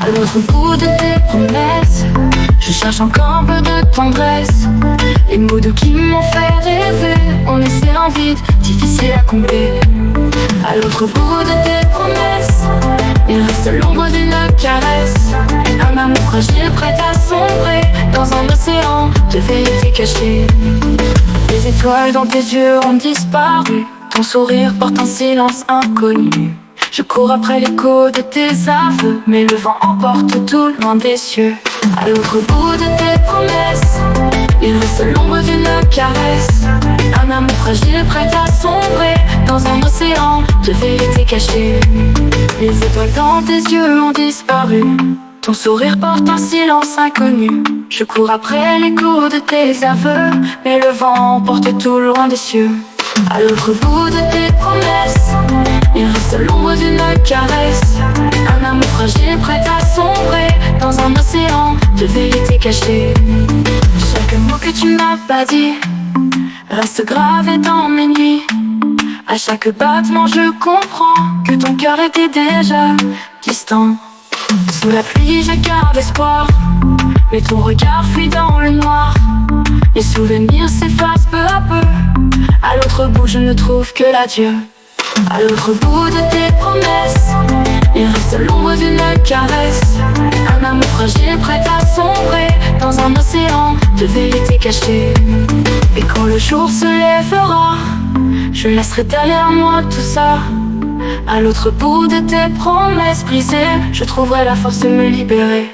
À l'autre bout de tes promesses, je cherche encore un peu de tendresse. Les mots doux qui m'ont fait rêver ont laissé un vide difficile à combler. À l'autre bout de tes promesses, il reste l'ombre d'une caresse. Un amour fragile prêt à sombrer dans un océan de vérité cachée. Les étoiles dans tes yeux ont disparu, ton sourire porte un silence inconnu. Je cours après l'écho de tes aveux, mais le vent emporte tout loin des cieux. À l'autre bout de tes promesses, il reste l'ombre d'une caresse. Un amour fragile prêt à sombrer dans un océan de vérité cachée. Les étoiles dans tes yeux ont disparu, ton sourire porte un silence inconnu. Je cours après l'écho de tes aveux, mais le vent emporte tout loin des cieux. À l'autre bout de tes promesses, il reste l'ombre d'une caresse. Un amour fragile prêt à sombrer dans un océan de vérité cachée. Chaque mot que tu m'as pas dit reste gravé dans mes nuits. À chaque battement je comprends que ton cœur était déjà distant. Sous la pluie je garde espoir, mais ton regard fuit dans le noir. Les souvenirs s'effacent peu à peu, à l'autre bout je ne trouve que l'adieu. À l'autre bout de tes promesses, il reste l'ombre d'une caresse. Un amour fragile prêt à sombrer dans un océan de vérité cachée. Et quand le jour se lèvera, je laisserai derrière moi tout ça. À l'autre bout de tes promesses brisées, je trouverai la force de me libérer.